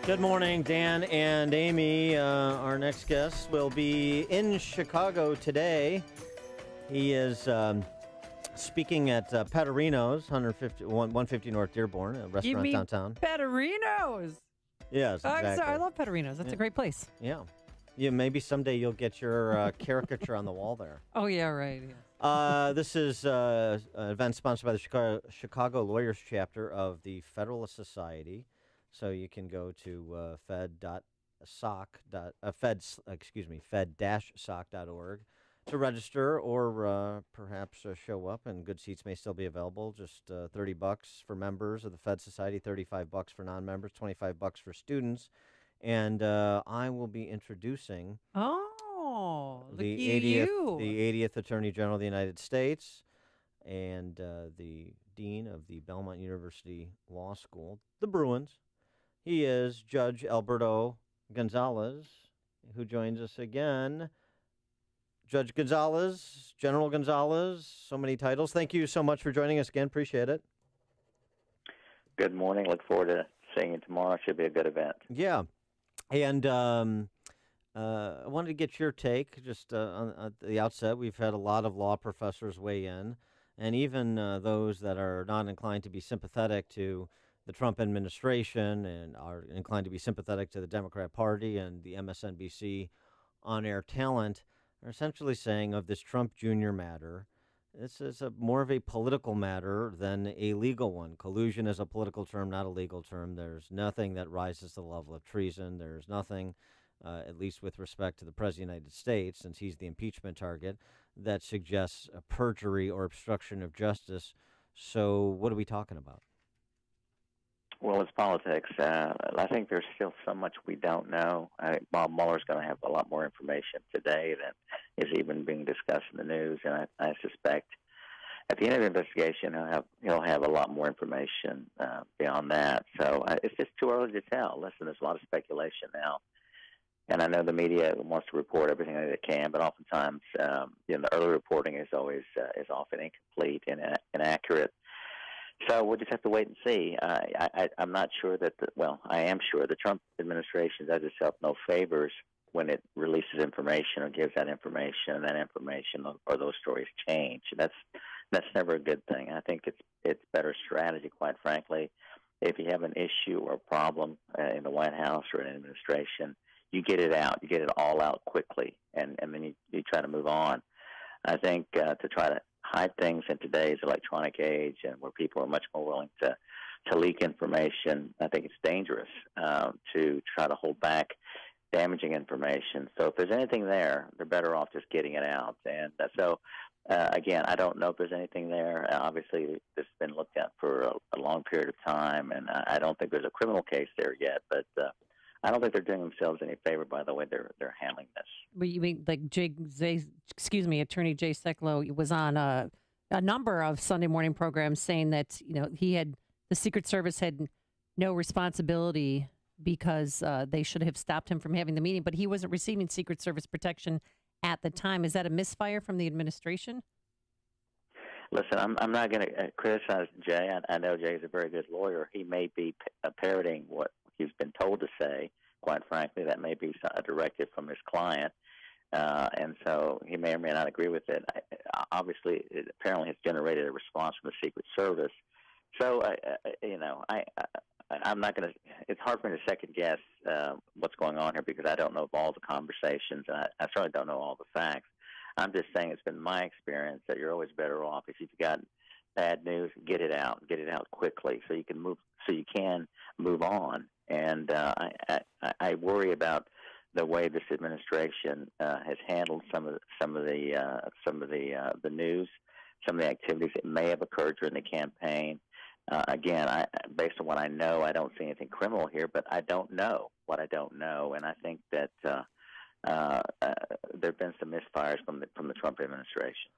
Good morning, Dan and Amy. Our next guest will be in Chicago today. He is speaking at Petarino's, 150 North Dearborn, a restaurant downtown. Petarino's? Yes, exactly. I love Petarino's. That's a great place. Yeah. Maybe someday you'll get your caricature on the wall there. Oh, yeah, right. Yeah. This is an event sponsored by the Chicago Lawyers Chapter of the Federalist Society. So you can go to fed-soc.org to register, or perhaps show up, and good seats may still be available. Just $30 for members of the Fed Society, $35 for non-members, $25 for students. And I will be introducing the 80th Attorney General of the United States and the Dean of the Belmont University Law School, the Bruins. He is Judge Alberto Gonzales, who joins us again. Judge Gonzales, General Gonzales, so many titles. Thank you so much for joining us again. Appreciate it. Good morning. Look forward to seeing you tomorrow. Should be a good event. Yeah. And I wanted to get your take just at the outset. We've had a lot of law professors weigh in, and even those that are not inclined to be sympathetic to the Trump administration and are inclined to be sympathetic to the Democrat Party and the MSNBC on-air talent are essentially saying of this Trump Jr. matter, this is more of a political matter than a legal one. Collusion is a political term, not a legal term. There's nothing that rises to the level of treason. There's nothing, at least with respect to the President of the United States, since he's the impeachment target, that suggests a perjury or obstruction of justice. So what are we talking about? Well, it's politics. I think there's still so much we don't know. I think Bob Mueller's going to have a lot more information today than is even being discussed in the news, and I suspect at the end of the investigation he'll have a lot more information beyond that. So it's just too early to tell. Listen, there's a lot of speculation now, and I know the media wants to report everything that it can, but oftentimes the early reporting is always is often incomplete and inaccurate. So we'll just have to wait and see. I'm not sure that I am sure the Trump administration does itself no favors when it releases information or gives that information, and that information or those stories change. That's never a good thing. I think it's better strategy, quite frankly. If you have an issue or a problem in the White House or an administration, you get it out. You get it all out quickly, and then you try to move on. I think to try to hide things in today's electronic age and where people are much more willing to leak information, I think it's dangerous to try to hold back damaging information. So if there's anything there, they're better off just getting it out. And again, I don't know if there's anything there. Obviously, this has been looked at for a long period of time, and I don't think there's a criminal case there yet, but I don't think they're doing themselves any favor by the way they're handling this. But you mean like Attorney Jay Sekulow was on a number of Sunday morning programs saying that the Secret Service had no responsibility because they should have stopped him from having the meeting, but he wasn't receiving Secret Service protection at the time. Is that a misfire from the administration? Listen, I'm not going to criticize Jay. I know Jay is a very good lawyer. He may be parroting what he's been told to say. Quite frankly, that may be a directive from his client, and so he may or may not agree with it. Obviously, it apparently has generated a response from the Secret Service. So, I'm not going to. It's hard for me to second guess what's going on here because I don't know all the conversations, and I certainly don't know all the facts. I'm just saying it's been my experience that you're always better off if you've got bad news, get it out quickly so you can move on. And I worry about the way this administration has handled some of the news, some of the activities that may have occurred during the campaign. Again, based on what I know, I don't see anything criminal here, but I don't know what I don't know, and I think that there have been some misfires from the Trump administration.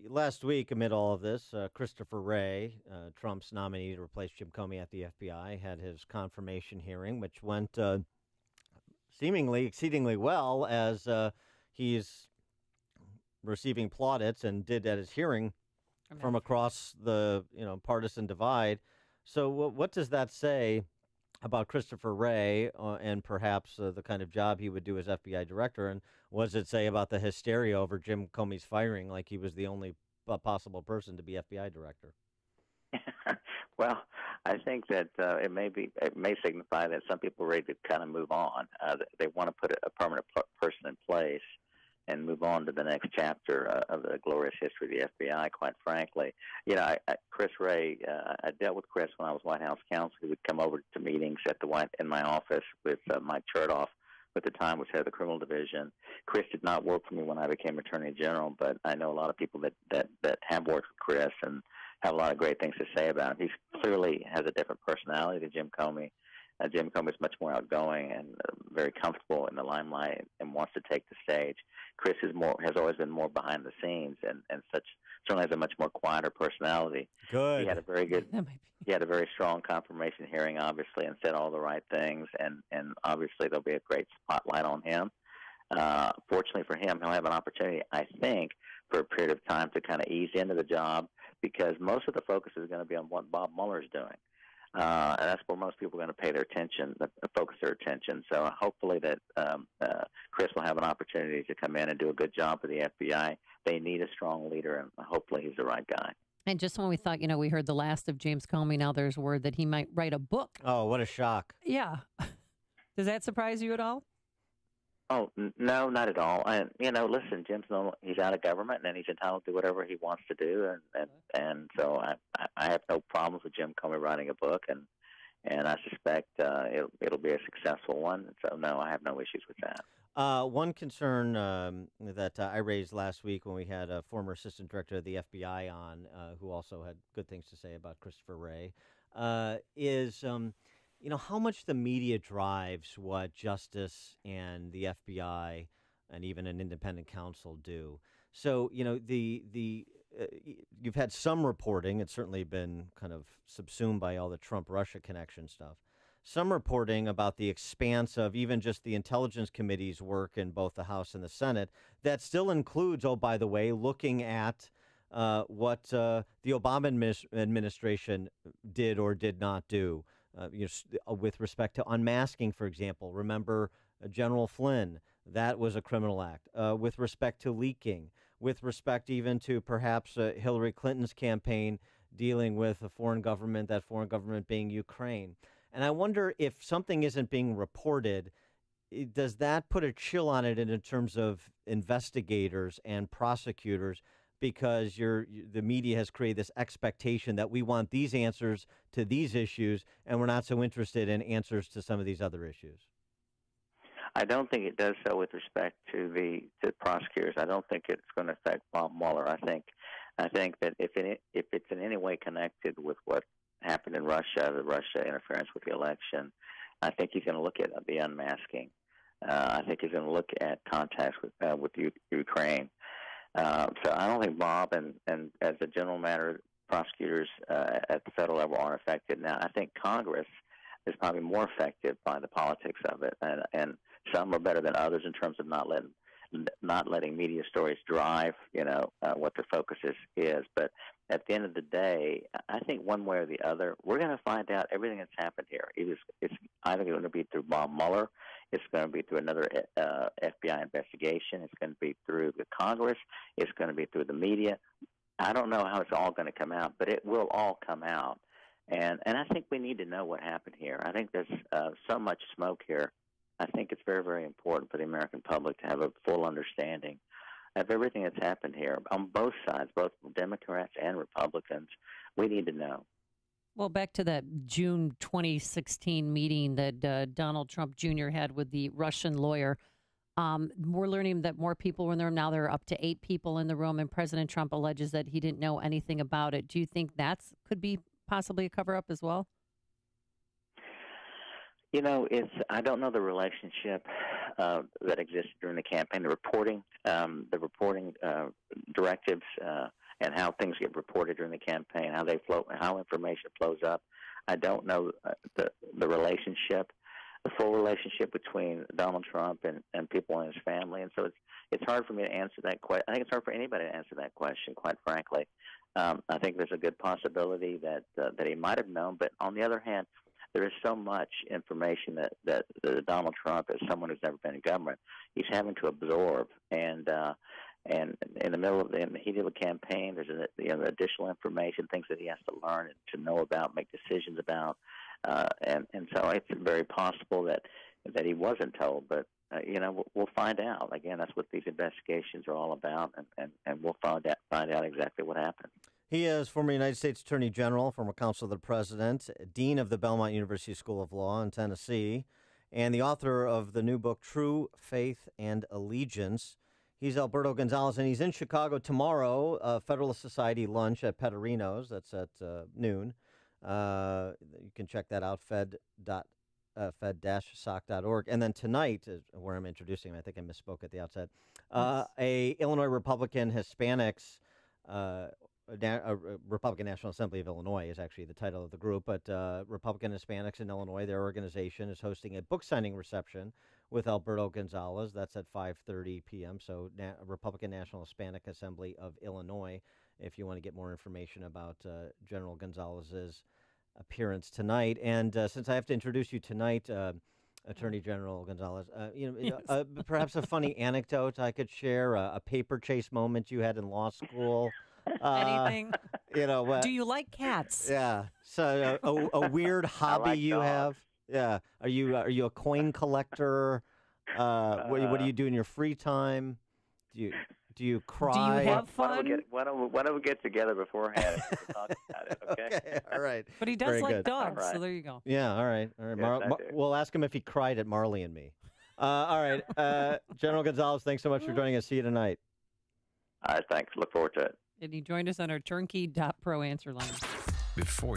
Last week, amid all of this, Christopher Wray, Trump's nominee to replace Jim Comey at the FBI, had his confirmation hearing, which went seemingly exceedingly well, as he's receiving plaudits and did at his hearing from across the partisan divide. So what does that say about Christopher Wray and perhaps the kind of job he would do as FBI director? And what does it say about the hysteria over Jim Comey's firing, like he was the only possible person to be FBI director? Well, I think that it may signify that some people are ready to kind of move on. They want to put a permanent person in place and move on to the next chapter of the glorious history of the FBI, quite frankly. Chris Wray, I dealt with Chris when I was White House counsel. He would come over to meetings in my office with Mike Chertoff, who at the time was head of the criminal division. Chris did not work for me when I became Attorney General, but I know a lot of people that have worked with Chris and have a lot of great things to say about him. He clearly has a different personality than Jim Comey. Jim Comey is much more outgoing and very comfortable in the limelight and wants to take the stage. Chris has always been more behind the scenes and certainly has a much more quieter personality. Good. He had a very strong confirmation hearing, obviously, and said all the right things. And obviously there'll be a great spotlight on him. Fortunately for him, he'll have an opportunity, I think, for a period of time to kind of ease into the job because most of the focus is going to be on what Bob Mueller is doing. And that's where most people are going to pay their attention, focus their attention. So hopefully that Chris will have an opportunity to come in and do a good job for the FBI. They need a strong leader, and hopefully he's the right guy. And just when we thought, we heard the last of James Comey, now there's word that he might write a book. Oh, what a shock. Yeah. Does that surprise you at all? Oh, no, not at all. And listen, Jim's he's out of government, and he's entitled to do whatever he wants to do, and so I have no problems with Jim Comey writing a book, and I suspect it'll be a successful one. So no, I have no issues with that. One concern that I raised last week when we had a former assistant director of the FBI on, who also had good things to say about Christopher Wray, is how much the media drives what justice and the FBI and even an independent counsel do. So, you've had some reporting. It's certainly been kind of subsumed by all the Trump-Russia connection stuff. Some reporting about the expanse of even just the Intelligence Committee's work in both the House and the Senate that still includes, oh, by the way, looking at what the Obama administration did or did not do. With respect to unmasking, for example. Remember General Flynn, that was a criminal act. With respect to leaking, with respect even to perhaps Hillary Clinton's campaign dealing with a foreign government, that foreign government being Ukraine. And I wonder if something isn't being reported, does that put a chill on it in terms of investigators and prosecutors? Because the media has created this expectation that we want these answers to these issues, and we're not so interested in answers to some of these other issues. I don't think it does so with respect to the prosecutors. I don't think it's going to affect Bob Mueller. I think that if it's in any way connected with what happened in Russia, the Russia interference with the election, I think he's going to look at the unmasking. I think he's going to look at contacts with Ukraine. So I don't think Bob and as a general matter, prosecutors at the federal level aren't affected. Now, I think Congress is probably more affected by the politics of it, and some are better than others in terms of not letting media stories drive, what their focus is. But at the end of the day, I think one way or the other, we're going to find out everything that's happened here. It's either going to be through Bob Mueller, it's going to be through another FBI investigation, it's going to be through the Congress, it's going to be through the media. I don't know how it's all going to come out, but it will all come out. And I think we need to know what happened here. I think there's so much smoke here. I think it's very, very important for the American public to have a full understanding of everything that's happened here on both sides, both Democrats and Republicans. We need to know. Well, back to that June 2016 meeting that Donald Trump Jr. had with the Russian lawyer. We're learning that more people were in there. Now there are up to 8 people in the room, and President Trump alleges that he didn't know anything about it. Do you think could be possibly a cover-up as well? I don't know the relationship that existed during the campaign. The reporting directives and how things get reported during the campaign, how they flow, how information flows up. I don't know the relationship, the full relationship between Donald Trump and people in his family, and so it's hard for me to answer that question. I think it's hard for anybody to answer that question, quite frankly. I think there's a good possibility that he might have known, but on the other hand, there is so much information that Donald Trump, as someone who's never been in government, he's having to absorb. And in the middle of the heat of the campaign, there's additional information, things that he has to learn and to know about, make decisions about. And so it's very possible that he wasn't told, but we'll find out. Again, that's what these investigations are all about, and we'll find out exactly what happened. He is former United States Attorney General, former Counsel to the President, Dean of the Belmont University School of Law in Tennessee, and the author of the new book, True Faith and Allegiance. He's Alberto Gonzales, and he's in Chicago tomorrow, Federalist Society lunch at Petorino's. That's at noon. You can check that out, fed-soc.org. And then tonight, where I'm introducing him, I think I misspoke at the outset, a Illinois Republican Hispanics, Republican National Assembly of Illinois is actually the title of the group, but Republican Hispanics in Illinois, their organization is hosting a book signing reception with Alberto Gonzales. That's at 5:30 p.m. So Republican National Hispanic Assembly of Illinois, if you want to get more information about General Gonzales's appearance tonight. And since I have to introduce you tonight, Attorney General Gonzales, perhaps a funny anecdote I could share, a paper chase moment you had in law school. Anything? Do you like cats? Yeah. So a weird hobby like you dogs. have. Yeah. Are you a coin collector? What do you do in your free time? Do you cry? Do you have fun? Why don't we get together beforehand and talk about it, okay? Okay, all right. But he does Very like good. dogs, All right. so there you go. Yeah, all right. Yes, I do. We'll ask him if he cried at Marley and Me. All right. General Gonzales, thanks so much for joining us. See you tonight. All right, thanks. Look forward to it. And he joined us on our turnkey.pro answer line. Before